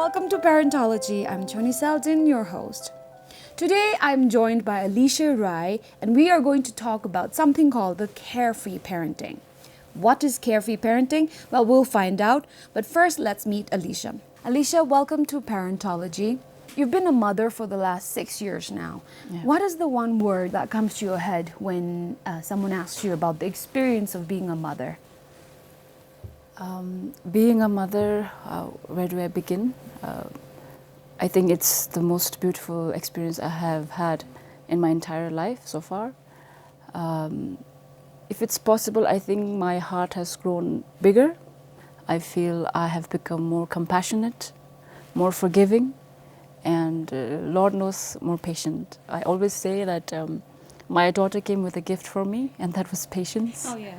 welcome to Parentology. I'm Choni Seldin, your host. Today I'm joined by Elisha Rai, and we are going to talk about something called the Carefree parenting. What is Carefree parenting? Well, we'll find out, but first let's meet Elisha. Elisha, welcome to Parentology. You've been a mother for the last 6 years now. Yeah. What is the one word that comes to your head when someone asks you about the experience of being a mother? Being a mother, where do I begin? I think it's the most beautiful experience I have had in my entire life so far. If it's possible, I think my heart has grown bigger. I feel I have become more compassionate, more forgiving, and Lord knows, more patient. I always say that my daughter came with a gift for me, and that was patience. Oh, yeah.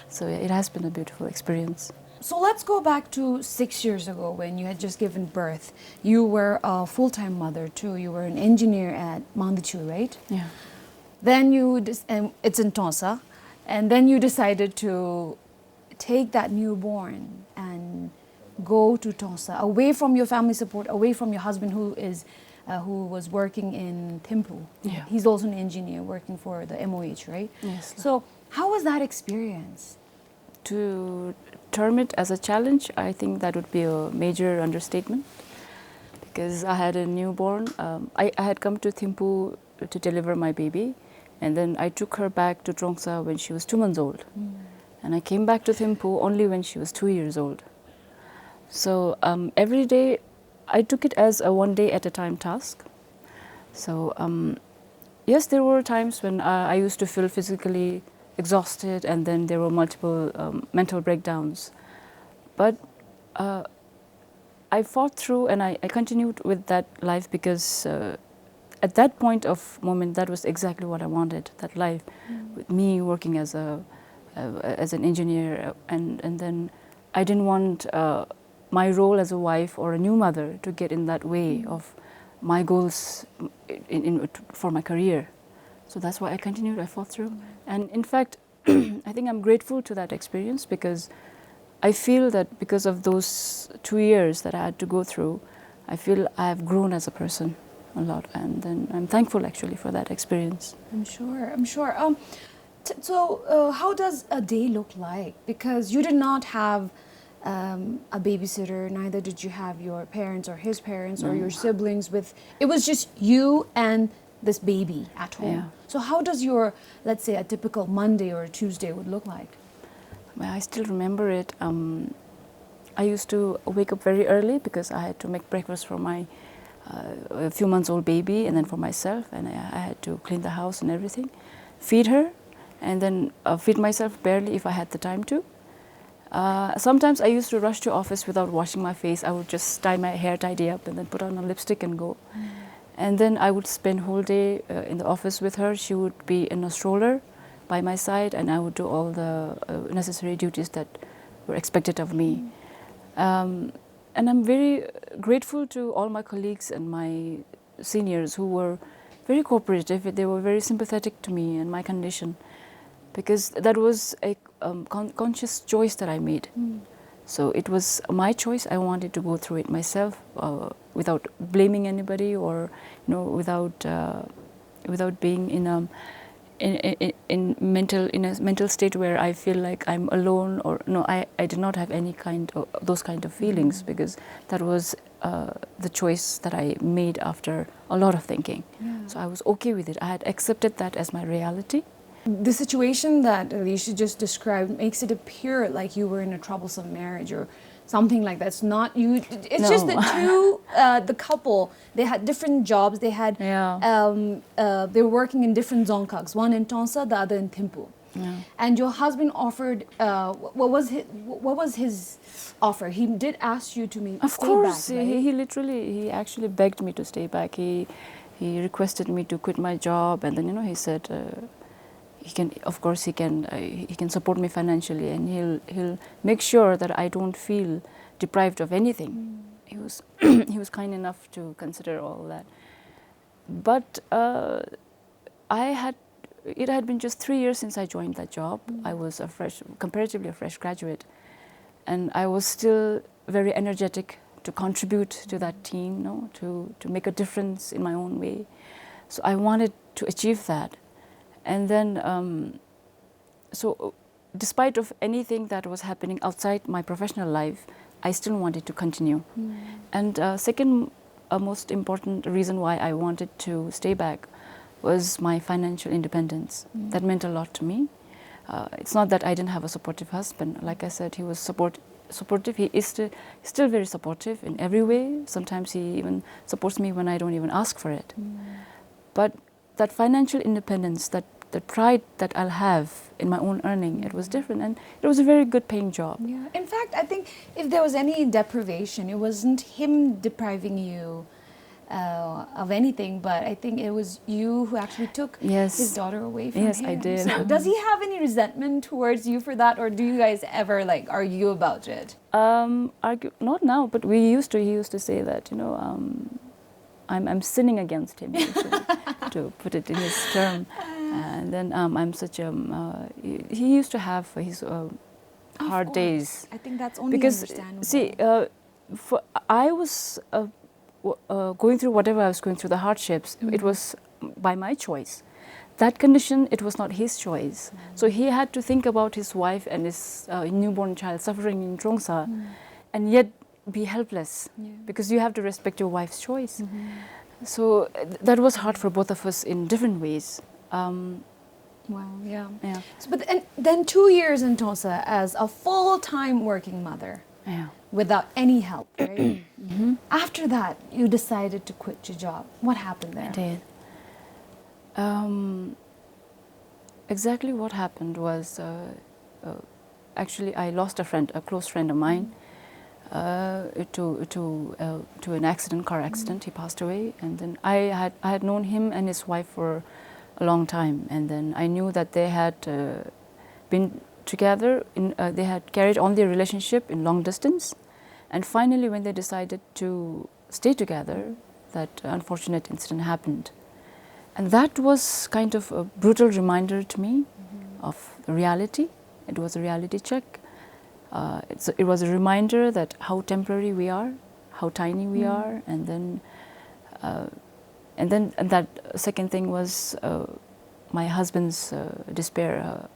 So it has been a beautiful experience. So let's go back to 6 years ago when you had just given birth. You were a full-time mother too. You were an engineer at Mandichu, right? Yeah. Then it's in Tonsa, and then you decided to take that newborn and go to Tonsa, away from your family support, away from your husband who was working in Thimphu. Yeah. He's also an engineer working for the MOH, right? Yes. So how was that experience? To term it as a challenge, I think that would be a major understatement, because I had a newborn. I had come to Thimphu to deliver my baby, and then I took her back to Trongsa when she was 2 months old. And I came back to Thimphu only when she was 2 years old. So every day I took it as a one day at a time task. So yes, there were times when I used to feel physically exhausted, and then there were multiple mental breakdowns. But I fought through, and I continued with that life, because at that point of moment, that was exactly what I wanted, that life, with me working as an engineer. And then I didn't want my role as a wife or a new mother to get in that way of my goals for my career. So that's why I continued, I fought through. And in fact, I think I'm grateful to that experience, because I feel that because of those 2 years that I had to go through, I feel I have grown as a person a lot. And then I'm thankful actually for that experience. I'm sure. How does a day look like? Because you did not have a babysitter, neither did you have your parents or his parents or your siblings with. It was just you and this baby at home. Yeah. So how does your, let's say, a typical Monday or a Tuesday would look like? Well, I still remember it. I used to wake up very early, because I had to make breakfast for my a few months old baby, and then for myself, and I had to clean the house and everything, feed her, and then feed myself barely if I had the time to. Sometimes I used to rush to office without washing my face. I would just tie my hair, tidy up, and then put on a lipstick and go. And then I would spend whole day in the office with her. She would be in a stroller by my side, and I would do all the necessary duties that were expected of me. And I'm very grateful to all my colleagues and my seniors who were very cooperative. They were very sympathetic to me and my condition, because that was a conscious choice that I made. So it was my choice. I wanted to go through it myself, without blaming anybody, or without being in a mental state where I feel like I'm alone, or no. I did not have any kind of those kind of feelings, because that was the choice that I made after a lot of thinking. So I was okay with it. I had accepted that as my reality. The situation that Elisha just described makes it appear like you were in a troublesome marriage or something like that. It's not you. It's just the two, the couple. They had different jobs. They had. They were working in different zongkaks. One in Tonsa, the other in Thimphu. And your husband offered. What was his offer? He did ask you to stay back. Of course, right? he actually begged me to stay back. He requested me to quit my job, and then he said. He can support me financially, and he'll make sure that I don't feel deprived of anything. He was kind enough to consider all that. But it had been just 3 years since I joined that job. I was comparatively a fresh graduate, and I was still very energetic to contribute to that team, to make a difference in my own way. So I wanted to achieve that. And then, so despite of anything that was happening outside my professional life, I still wanted to continue. And second most important reason why I wanted to stay back was my financial independence. That meant a lot to me. It's not that I didn't have a supportive husband. Like I said, he was supportive. He is still very supportive in every way. Sometimes he even supports me when I don't even ask for it. But that financial independence, that the pride that I'll have in my own earning, it was different, and it was a very good paying job. Yeah. In fact, I think if there was any deprivation, it wasn't him depriving you of anything, but I think it was you who actually took his daughter away from him. Yes, I did. So does he have any resentment towards you for that, or do you guys ever like argue about it? Not now, but we used to. He used to say that, I'm sinning against him, actually, to put it in his term. And then I'm such a. He used to have his hard days. I think that's only understandable. See, I was going through whatever I was going through, the hardships. It was by my choice. That condition, it was not his choice. So he had to think about his wife and his newborn child suffering in Trongsa, and yet be helpless, because you have to respect your wife's choice. So that was hard for both of us in different ways. Wow, yeah. So, but then 2 years in Trongsa as a full-time working mother, without any help, right? After that, you decided to quit your job. What happened there? I did. Exactly what happened was, actually, I lost a close friend of mine, to an car accident. He passed away, and then I had known him and his wife for a long time, and then I knew that they had been together. They had carried on their relationship in long distance, and finally, when they decided to stay together, that unfortunate incident happened. And that was kind of a brutal reminder to me of the reality. It was a reality check. It was a reminder that how temporary we are, how tiny we are, and then that second thing was my husband's despair,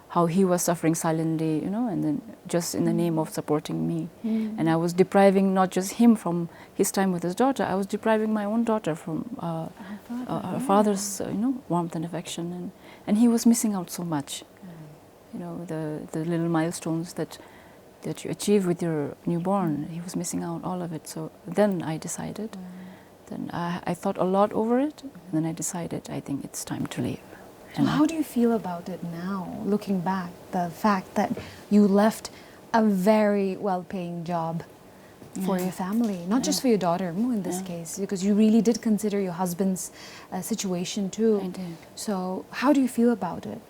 how he was suffering silently, and then just in the name of supporting me. And I was depriving not just him from his time with his daughter, I was depriving my own daughter from her father's, warmth and affection, and he was missing out so much. The little milestones that you achieve with your newborn, he was missing out all of it. So then I decided. Then I thought a lot over it, and then I decided, I think it's time to leave. So how do you feel about it now, looking back, the fact that you left a very well-paying job for your family, not just for your daughter, in this case, because you really did consider your husband's situation too. I did. So how do you feel about it?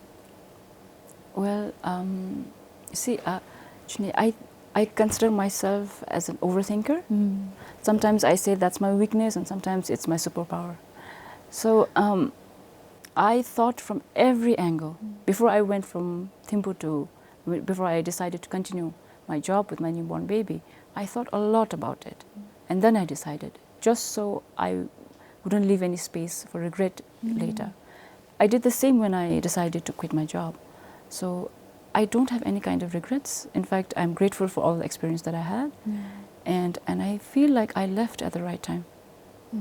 Well, see, actually, I consider myself as an overthinker. Sometimes I say that's my weakness, and sometimes it's my superpower. So I thought from every angle. Before I went from Thimphu before I decided to continue my job with my newborn baby, I thought a lot about it. And then I decided, just so I wouldn't leave any space for regret later. I did the same when I decided to quit my job. So I don't have any kind of regrets. In fact, I'm grateful for all the experience that I had. And I feel like I left at the right time.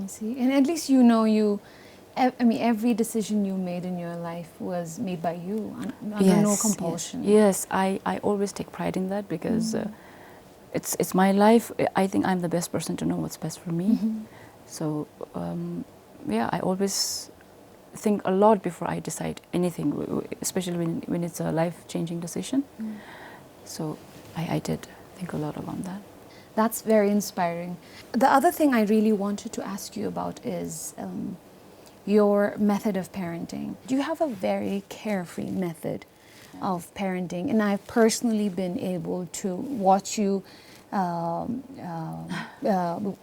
I see. And at least every decision you made in your life was made by you, under no compulsion. Yes, I always take pride in that, because it's my life. I think I'm the best person to know what's best for me. So, I always think a lot before I decide anything, especially when it's a life-changing decision. So I did think a lot about that. That's very inspiring. The other thing I really wanted to ask you about is your method of parenting. You have a very carefree method of parenting, and I've personally been able to watch you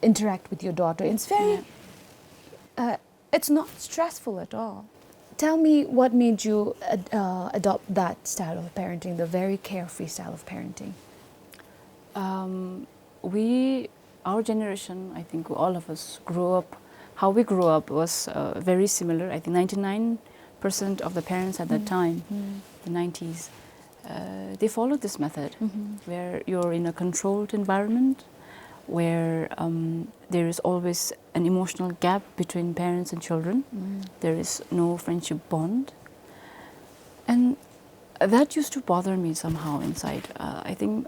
interact with your daughter. It's very, it's not stressful at all. Tell me what made you adopt that style of parenting, the very carefree style of parenting. our generation, I think all of us grew up, how we grew up was very similar. I think 99% of the parents at that time, the 90s, they followed this method where you're in a controlled environment, where there is always an emotional gap between parents and children. There is no friendship bond. And that used to bother me somehow inside. I think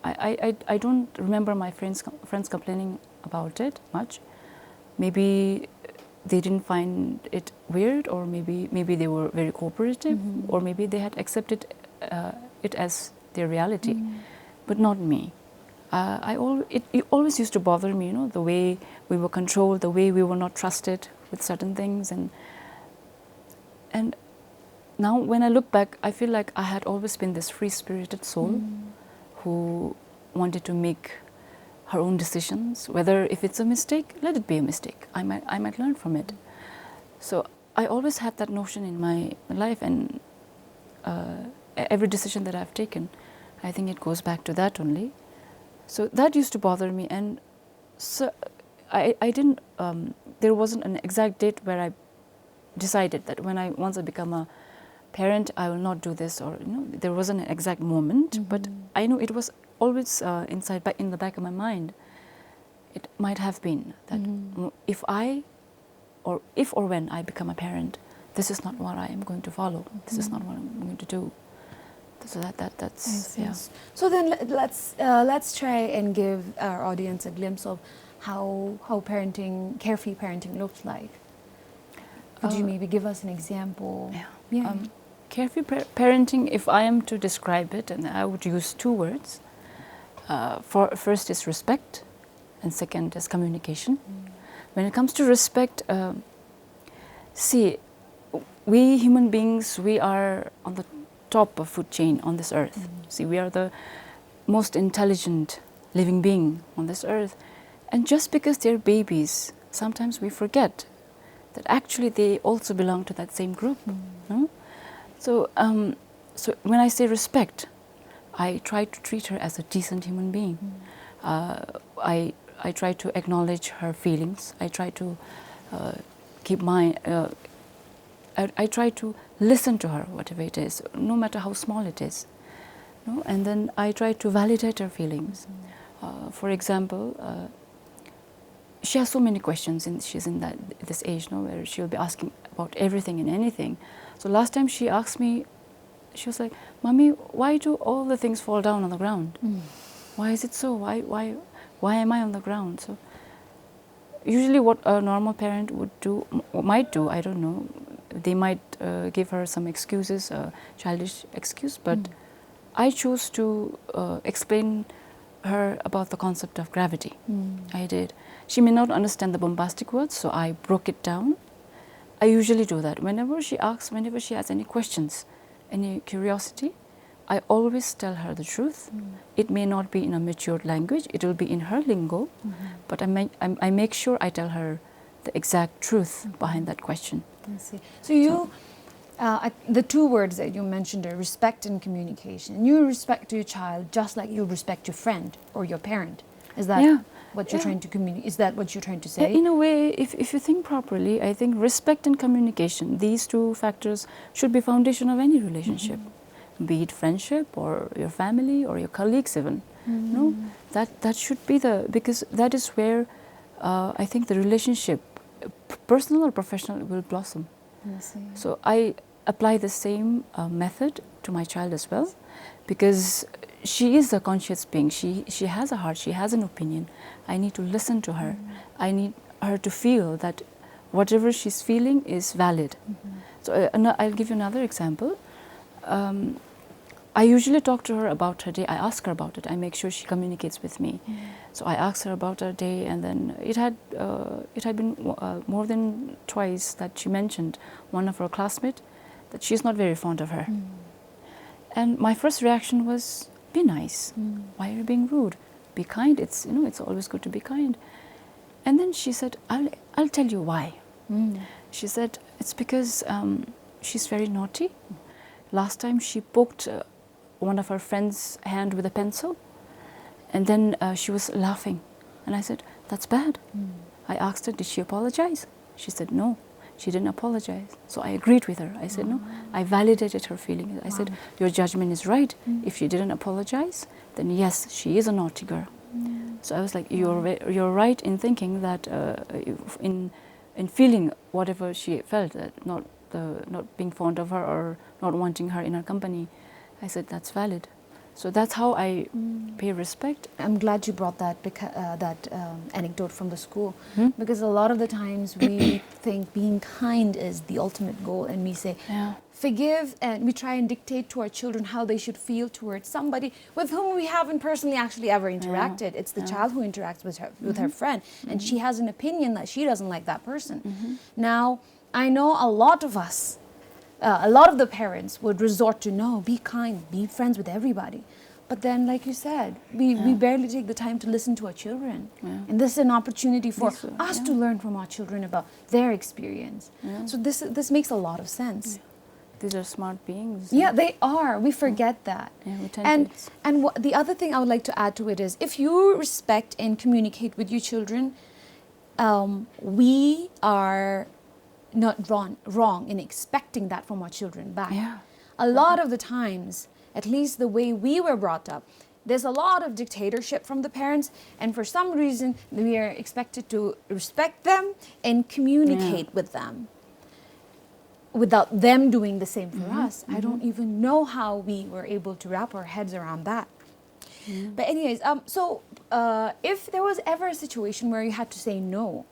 I don't remember my friends complaining about it much. Maybe they didn't find it weird, or maybe they were very cooperative, or maybe they had accepted it as their reality, but not me. It always used to bother me, the way we were controlled, the way we were not trusted with certain things, and now when I look back, I feel like I had always been this free-spirited soul who wanted to make her own decisions. Whether if it's a mistake, let it be a mistake. I might learn from it. So I always had that notion in my life, and every decision that I've taken, I think it goes back to that only. So that used to bother me, and so I didn't. There wasn't an exact date where I decided that once I become a parent, I will not do this, or there wasn't an exact moment, but I know it was always in the back of my mind. It might have been that if or when I become a parent, this is not what I am going to follow. This is not what I'm going to do. So that's yeah. So then let's try and give our audience a glimpse of how carefree parenting looks like. Could you maybe give us an example? Yeah. Carefree parenting, if I am to describe it, and I would use two words. First is respect, and second is communication. When it comes to respect, see, we human beings, we are on the top of food chain on this earth. See, we are the most intelligent living being on this earth, and just because they're babies, sometimes we forget that actually they also belong to that same group. No? So when I say respect, I try to treat her as a decent human being. I try to acknowledge her feelings. I try to keep I try to listen to her, whatever it is, no matter how small it is. No? And then I try to validate her feelings. For example, she has so many questions, and she's in this age now where she'll be asking about everything and anything. So last time she asked me, she was like, "Mommy, why do all the things fall down on the ground? Why is it so? Why am I on the ground?" So usually what a normal parent would do, or might do, I don't know, they might give her some excuses, a childish excuse, but I chose to explain her about the concept of gravity. I did. She may not understand the bombastic words, so I broke it down. I usually do that. Whenever she asks, whenever she has any questions, any curiosity, I always tell her the truth. It may not be in a matured language, it will be in her lingo, but I make sure I tell her the exact truth behind that question. I see. So the two words that you mentioned are respect and communication. You respect your child just like you respect your friend or your parent. Is that what you're trying to communicate? Is that what you're trying to say? In a way, if you think properly, I think respect and communication, these two factors should be foundation of any relationship, be it friendship or your family or your colleagues even. No, that should be because that is where I think the relationship, personal or professional, will blossom. I see. So I apply the same method to my child as well, because she is a conscious being. She has a heart. She has an opinion. I need to listen to her. I need her to feel that whatever she's feeling is valid. So I'll give you another example. I usually talk to her about her day. I ask her about it. I make sure she communicates with me. So I ask her about her day, and then it had been more than twice that she mentioned one of her classmates that she's not very fond of her. And my first reaction was, be nice. Why are you being rude? Be kind. It's always good to be kind. And then she said, I'll tell you why. She said, it's because she's very naughty. Last time she poked one of her friend's hand with a pencil, And then she was laughing. And I said, that's bad. I asked her, did she apologize? She said, no, she didn't apologize. So I agreed with her. I said, no, I validated her feelings. I said, your judgment is right. If she didn't apologize, then yes, she is a naughty girl. So I was like, you're right in thinking that, in feeling whatever she felt, that not being fond of her or not wanting her in her company. I said, that's valid. So that's how I pay respect. I'm glad you brought that anecdote from the school, because a lot of the times we think being kind is the ultimate goal, and we say, forgive, and we try and dictate to our children how they should feel towards somebody with whom we haven't personally actually ever interacted. It's the child who interacts with her friend, and she has an opinion that she doesn't like that person. Now, I know a lot of us, a lot of the parents would resort to, no, be kind, be friends with everybody. But then, like you said, we barely take the time to listen to our children. And this is an opportunity for us to learn from our children about their experience. So this makes a lot of sense. These are smart beings. Yeah, they are. We forget that. We tend and the other thing I would like to add to it is, if you respect and communicate with your children, we are not wrong in expecting that from our children back. A lot of the times, at least the way we were brought up, there's a lot of dictatorship from the parents, and for some reason we are expected to respect them and communicate with them without them doing the same for us. I don't even know how we were able to wrap our heads around that. But anyways, so if there was ever a situation where you had to say no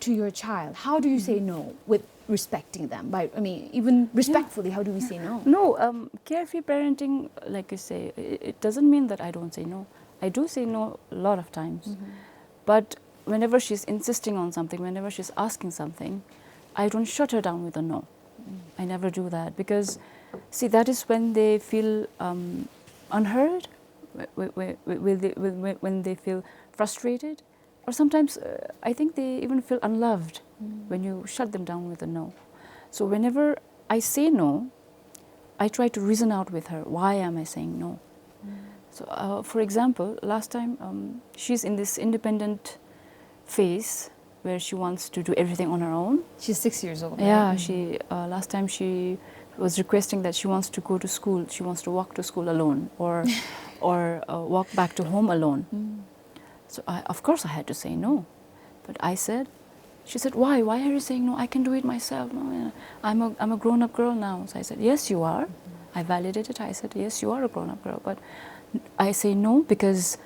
to your child, how do you say no with respecting them? Even respectfully, how do we say no? No, carefree parenting, like you say, it doesn't mean that I don't say no. I do say no a lot of times. But whenever she's insisting on something, whenever she's asking something, I don't shut her down with a no. I never do that, because, see, that is when they feel unheard, when they feel frustrated. Or sometimes I think they even feel unloved when you shut them down with a no. So whenever I say no, I try to reason out with her, why am I saying no? So for example, last time she's in this independent phase where she wants to do everything on her own. She's 6 years old. Right? Yeah, she last time she was requesting that she wants to go to school. She wants to walk to school alone, or walk back to home alone. So of course I had to say no, but she said, why are you saying no? I can do it myself. No, I'm a grown-up girl now. So I said, yes, you are. I validated. I said, yes, you are a grown-up girl, but I say no because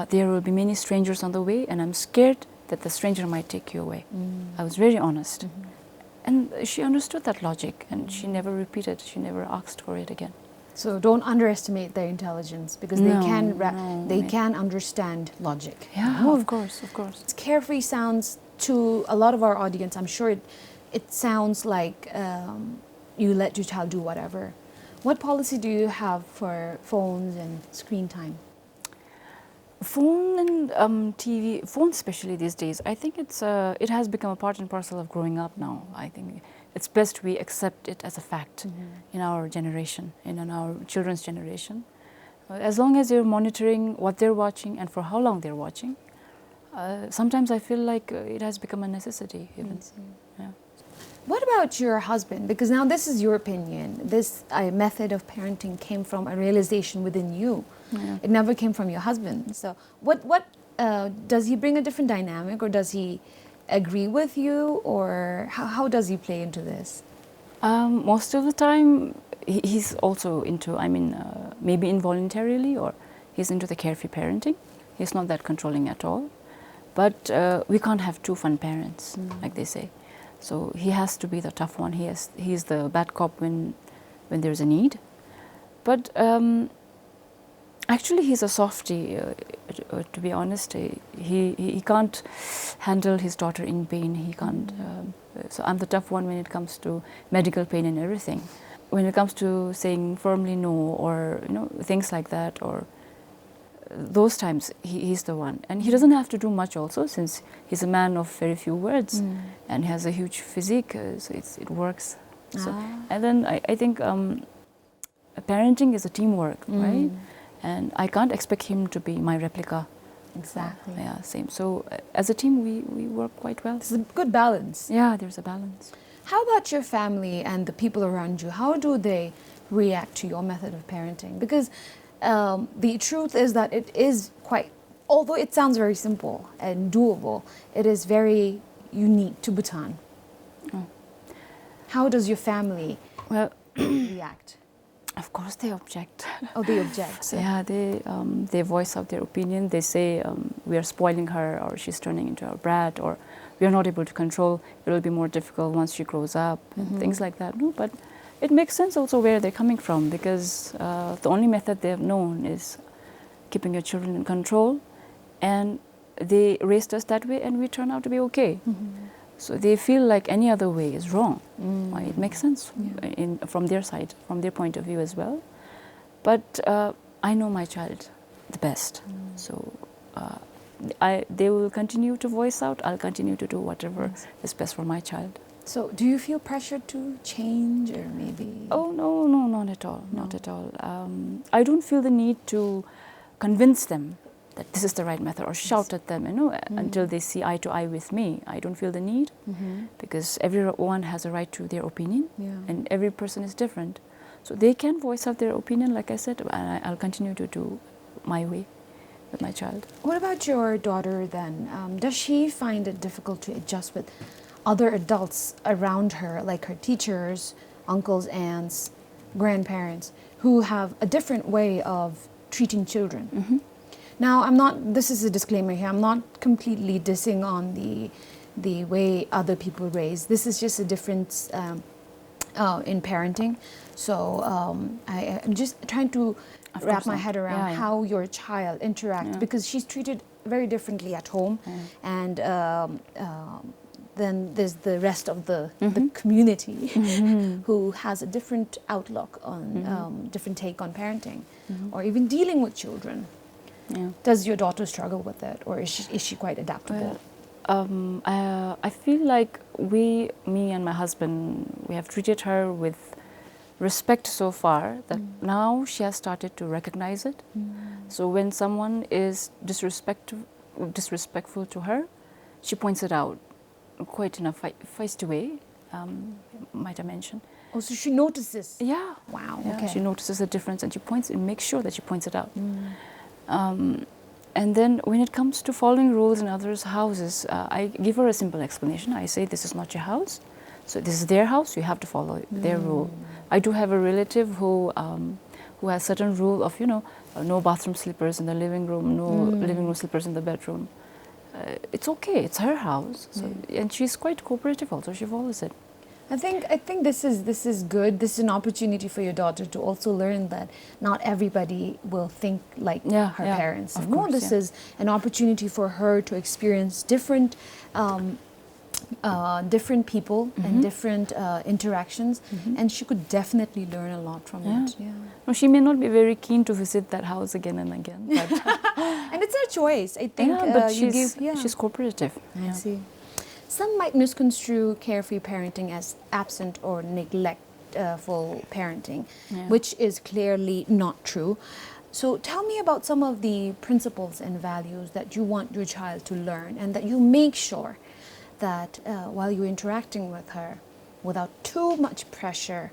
there will be many strangers on the way, and I'm scared that the stranger might take you away. I was very honest. And she understood that logic, and she never repeated, she never asked for it again. So don't underestimate their intelligence, because they can understand logic. Yeah, of course. Carefree sounds, to a lot of our audience, I'm sure it sounds like you let your child do whatever. What policy do you have for phones and screen time? Phone and TV, phone especially these days, I think it has become a part and parcel of growing up now. I think it's best we accept it as a fact in our generation, in our children's generation. As long as you're monitoring what they're watching and for how long they're watching, sometimes I feel like it has become a necessity even. Yeah. What about your husband? Because now this is your opinion. This method of parenting came from a realization within you. It never came from your husband. So what does he bring a different dynamic, or does he agree with you, or how does he play into this? Most of the time he's also into, maybe involuntarily, or he's into the carefree parenting. He's not that controlling at all. But we can't have two fun parents, like they say. So he has to be the tough one. He's the bad cop when there's a need. But actually he's a softie, to be honest. He can't handle his daughter in pain. He can't. So I'm the tough one when it comes to medical pain and everything. When it comes to saying firmly no, or things like that, or those times he's the one. And he doesn't have to do much also, since he's a man of very few words and has a huge physique, so it works. So, and then I think parenting is a teamwork, right? and I can't expect him to be my replica. Exactly. Yeah, same. So as a team, we work quite well. It's a good balance. Yeah, there's a balance. How about your family and the people around you? How do they react to your method of parenting? Because the truth is that it is quite, although it sounds very simple and doable, it is very unique to Bhutan. Oh. How does your family Well, react? of course they object. Oh, they object. So. Yeah, they voice out their opinion. They say we are spoiling her, or she's turning into a brat, or we are not able to control. It will be more difficult once she grows up, and things like that. No, but it makes sense also where they're coming from, because the only method they have known is keeping your children in control, and they raised us that way, and we turn out to be okay. So they feel like any other way is wrong. It makes sense from their side, from their point of view as well. But I know my child the best. So they will continue to voice out. I'll continue to do whatever is best for my child. So do you feel pressured to change, or maybe? Oh, no, not at all. Not at all. I don't feel the need to convince them that this is the right method, or shout at them, until they see eye to eye with me. I don't feel the need, because everyone has a right to their opinion, and every person is different. So they can voice out their opinion, like I said, and I'll continue to do my way with my child. What about your daughter then? Does she find it difficult to adjust with other adults around her, like her teachers, uncles, aunts, grandparents, who have a different way of treating children? Now, this is a disclaimer here, I'm not completely dissing on the way other people raise. This is just a difference in parenting. So I'm just trying to wrap my head around how your child interacts, because she's treated very differently at home, and then there's the rest of the community who has a different outlook on, different take on parenting, or even dealing with children. Does your daughter struggle with it, or is she quite adaptable? I feel like me and my husband, we have treated her with respect so far, that now she has started to recognize it. So when someone is disrespectful to her, she points it out quite in a feisty way, might I mention. Oh, so she notices? Yeah. Wow, yeah, okay. She notices the difference, and she makes sure that she points it out. And then when it comes to following rules in others' houses, I give her a simple explanation. I say, this is not your house. So this is their house, you have to follow their rule. I do have a relative who has certain rule of, no bathroom slippers in the living room, no living room slippers in the bedroom. It's okay, it's her house. So, and she's quite cooperative also, she follows it. I think this is good. This is an opportunity for your daughter to also learn that not everybody will think like her parents. Of course, this is an opportunity for her to experience different different people and different interactions, and she could definitely learn a lot from it. Yeah. No, she may not be very keen to visit that house again and again, but and it's her choice. I think but she's cooperative. I see. Some might misconstrue carefree parenting as absent or neglectful parenting, which is clearly not true. So tell me about some of the principles and values that you want your child to learn, and that you make sure that while you're interacting with her, without too much pressure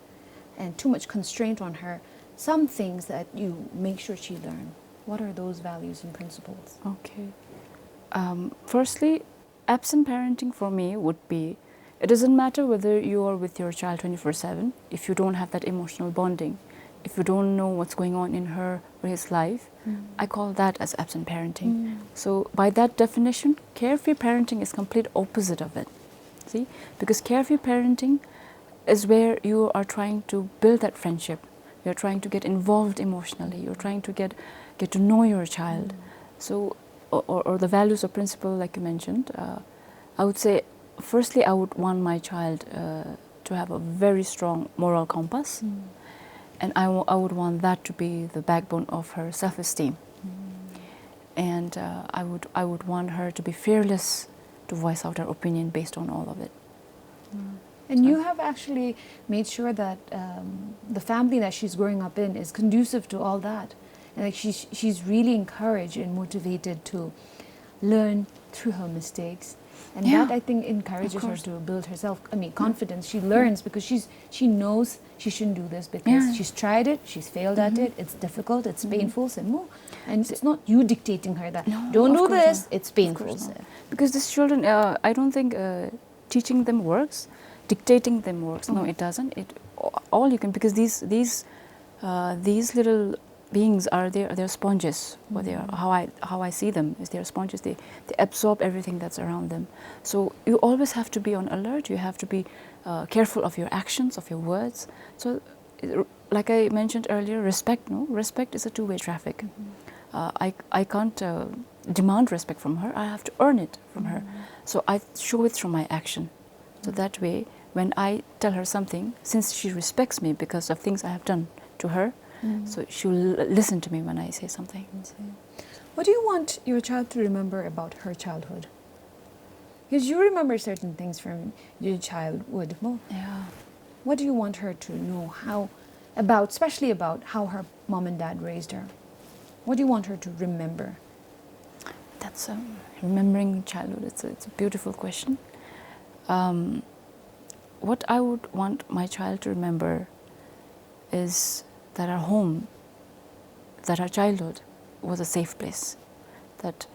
and too much constraint on her, some things that you make sure she learns. What are those values and principles? Okay. Firstly, absent parenting for me would be, it doesn't matter whether you are with your child 24/7, if you don't have that emotional bonding, if you don't know what's going on in her or his life, I call that as absent parenting. So by that definition, carefree parenting is complete opposite of it. See? Because carefree parenting is where you are trying to build that friendship. You're trying to get involved emotionally. You're trying to get to know your child. So, or the values or principle, like you mentioned, I would say, firstly, I would want my child to have a very strong moral compass. And I would want that to be the backbone of her self-esteem. And I would want her to be fearless to voice out her opinion based on all of it. And you have actually made sure that the family that she's growing up in is conducive to all that. and like she's really encouraged and motivated to learn through her mistakes, and Yeah, that I think encourages her course. to build herself. I mean, confidence. She learns because she knows she shouldn't do this because Yeah. she's tried it, she's failed at it. It's difficult, it's painful, and it's not you dictating her that No, don't of do course this. not. It's Of painful. course not. Because these children, I don't think teaching them works, dictating them works. No, it doesn't. All you can, because these little beings are they're sponges. Or they are, how I see them is they're sponges. They absorb everything that's around them. So you always have to be on alert. You have to be careful of your actions, of your words. So, like I mentioned earlier, respect. No, respect is a two-way traffic. I can't demand respect from her. I have to earn it from her. So I show it through my action. So that way, when I tell her something, since she respects me because of things I have done to her, so she will listen to me when I say something. What do you want your child to remember about her childhood? Because you remember certain things from your childhood. Well, Yeah. what do you want her to know especially about how her mom and dad raised her? What do you want her to remember? That's remembering childhood. It's a beautiful question. What I would want my child to remember is that our home, that our childhood was a safe place, that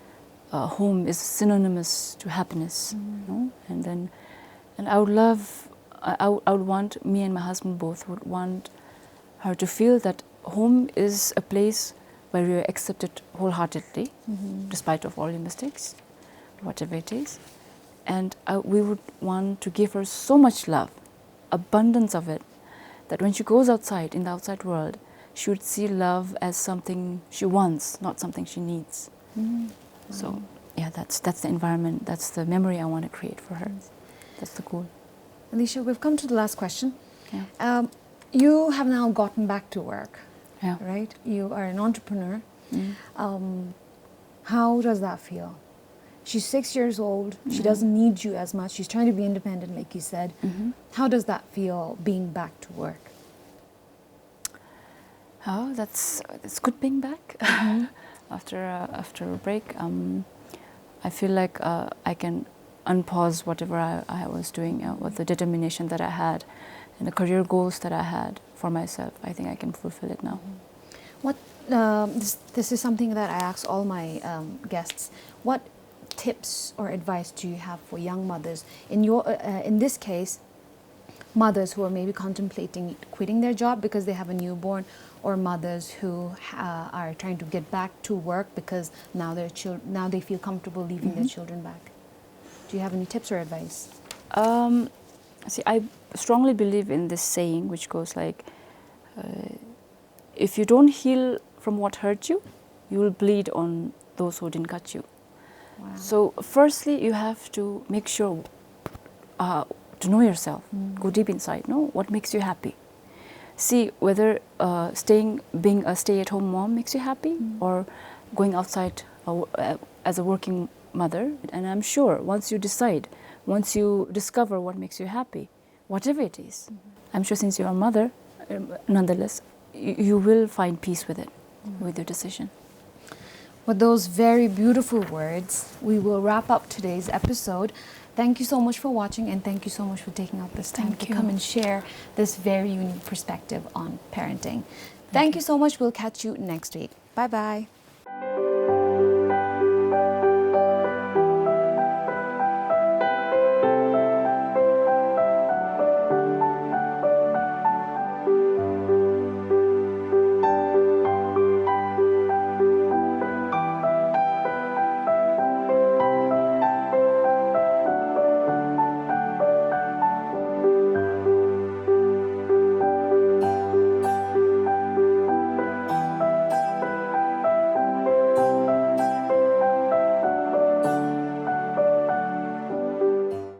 home is synonymous to happiness, you know? And I would love, I would want, me and my husband both would want her to feel that home is a place where we are accepted wholeheartedly, despite of all your mistakes, whatever it is. And we would want to give her so much love, abundance of it, that when she goes outside, in the outside world, she would see love as something she wants, not something she needs. So, yeah, that's the environment, that's the memory I want to create for her. That's the goal. Elisha, we've come to the last question. Yeah. You have now gotten back to work, Yeah. right? You are an entrepreneur. How does that feel? She's 6 years old. She doesn't need you as much. She's trying to be independent, like you said. How does that feel, being back to work? Oh, it's good being back after a break. I feel like I can unpause whatever I was doing with the determination that I had and the career goals that I had for myself. I think I can fulfill it now. What this is something that I ask all my guests. What tips or advice do you have for young mothers? In this case, mothers who are maybe contemplating quitting their job because they have a newborn, or mothers who are trying to get back to work because now they feel comfortable leaving their children back. Do you have any tips or advice? See, I strongly believe in this saying, which goes like, if you don't heal from what hurt you, you will bleed on those who didn't cut you. Wow. So firstly, you have to make sure to know yourself, go deep inside, know what makes you happy. See whether being a stay-at-home mom makes you happy, or going outside as a working mother. And I'm sure once you decide, once you discover what makes you happy, whatever it is, I'm sure since you're a mother, nonetheless, you will find peace with it, with your decision. With those very beautiful words, we will wrap up today's episode. Thank you so much for watching, and thank you so much for taking out this time Thank to you. come and share this very unique perspective on parenting. Thank you so much. We'll catch you next week. Bye-bye.